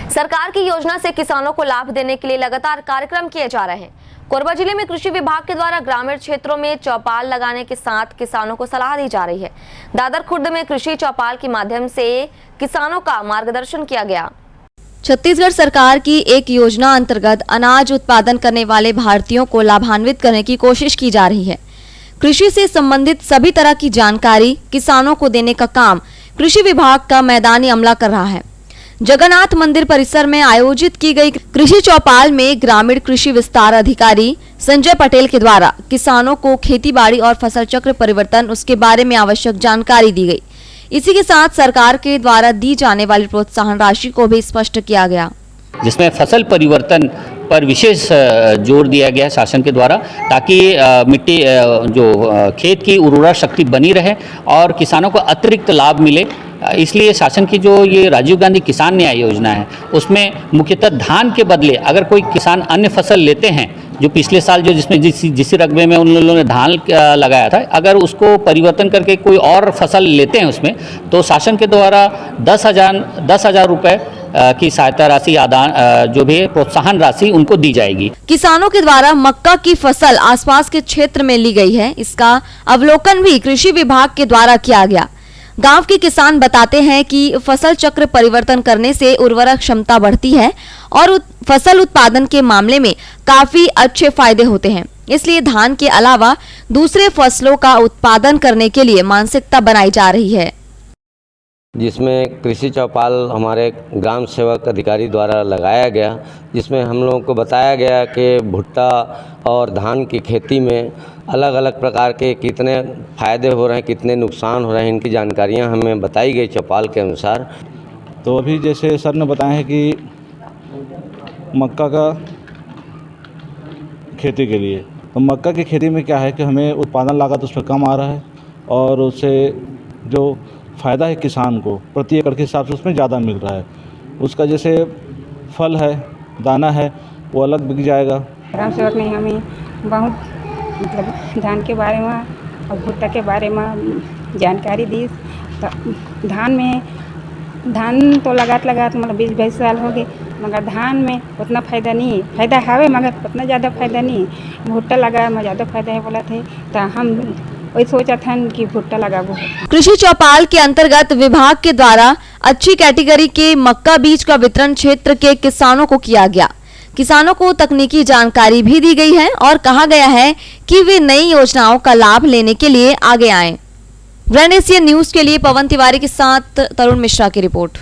सरकार की योजना से किसानों को लाभ देने के लिए लगातार कार्यक्रम किए जा रहे हैं। कोरबा जिले में कृषि विभाग के द्वारा ग्रामीण क्षेत्रों में चौपाल लगाने के साथ किसानों को सलाह दी जा रही है। दादर खुर्द में कृषि चौपाल के माध्यम से किसानों का मार्गदर्शन किया गया। छत्तीसगढ़ सरकार की एक योजना अंतर्गत अनाज उत्पादन करने वाले भारतीयों को लाभान्वित करने की कोशिश की जा रही है। कृषि से संबंधित सभी तरह की जानकारी किसानों को देने का काम कृषि विभाग का मैदानी अमला कर रहा है। जगन्नाथ मंदिर परिसर में आयोजित की गई कृषि चौपाल में ग्रामीण कृषि विस्तार अधिकारी संजय पटेल के द्वारा किसानों को खेतीबाड़ी और फसल चक्र परिवर्तन उसके बारे में आवश्यक जानकारी दी गई। इसी के साथ सरकार के द्वारा दी जाने वाली प्रोत्साहन राशि को भी स्पष्ट किया गया, जिसमें फसल परिवर्तन पर विशेष जोर दिया गया शासन के द्वारा, ताकि मिट्टी जो खेत की उर्वरा शक्ति बनी रहे और किसानों को अतिरिक्त लाभ मिले। इसलिए शासन की जो ये राजीव गांधी किसान न्याय योजना है, उसमें मुख्यतः धान के बदले अगर कोई किसान अन्य फसल लेते हैं, जो पिछले साल जो जिसमें जिस रकबे में उन लोगों ने धान लगाया था, अगर उसको परिवर्तन करके कोई और फसल लेते हैं उसमें, तो शासन के द्वारा 10,000 रुपये की सहायता राशि जो भी प्रोत्साहन राशि उनको दी जाएगी। किसानों के द्वारा मक्का की फसल आसपास के क्षेत्र में ली गई है। इसका अवलोकन भी कृषि विभाग के द्वारा किया गया। गांव के किसान बताते हैं कि फसल चक्र परिवर्तन करने से उर्वरक क्षमता बढ़ती है और फसल उत्पादन के मामले में काफी अच्छे फायदे होते हैं। इसलिए धान के अलावा दूसरे फसलों का उत्पादन करने के लिए मानसिकता बनाई जा रही है, जिसमें कृषि चौपाल हमारे ग्राम सेवक अधिकारी द्वारा लगाया गया, जिसमें हम लोगों को बताया गया कि भुट्टा और धान की खेती में अलग अलग प्रकार के कितने फ़ायदे हो रहे हैं, कितने नुकसान हो रहे हैं, इनकी जानकारियां हमें बताई गई चौपाल के अनुसार। तो अभी जैसे सर ने बताया है कि मक्का का खेती के लिए, तो मक्का की खेती में क्या है कि हमें उत्पादन लागत उस पर कम आ रहा है और उससे जो फ़ायदा है किसान को प्रति एकड़ के हिसाब से उसमें ज़्यादा मिल रहा है। उसका जैसे फल है, दाना है, वो अलग बिक जाएगा। ग्राम सेवक ने हमें बहुत मतलब धान के बारे में और भुट्टा के बारे में जानकारी दी। तो धान तो लगात मतलब 20-22 साल हो गए, मगर धान में उतना फ़ायदा नहीं है। फ़ायदा है मगर उतना ज़्यादा फ़ायदा नहीं है। भुट्टा लगा में ज़्यादा फ़ायदा है बोला थे, तो हम वही सोचा था कि भुट्टा लगाबो। कृषि चौपाल के अंतर्गत विभाग के द्वारा अच्छी कैटेगरी के मक्का बीज का वितरण क्षेत्र के किसानों को किया गया। किसानों को तकनीकी जानकारी भी दी गई है और कहा गया है कि वे नई योजनाओं का लाभ लेने के लिए आगे आएं। ब्रांड एशियन न्यूज के लिए पवन तिवारी के साथ तरुण मिश्रा की रिपोर्ट।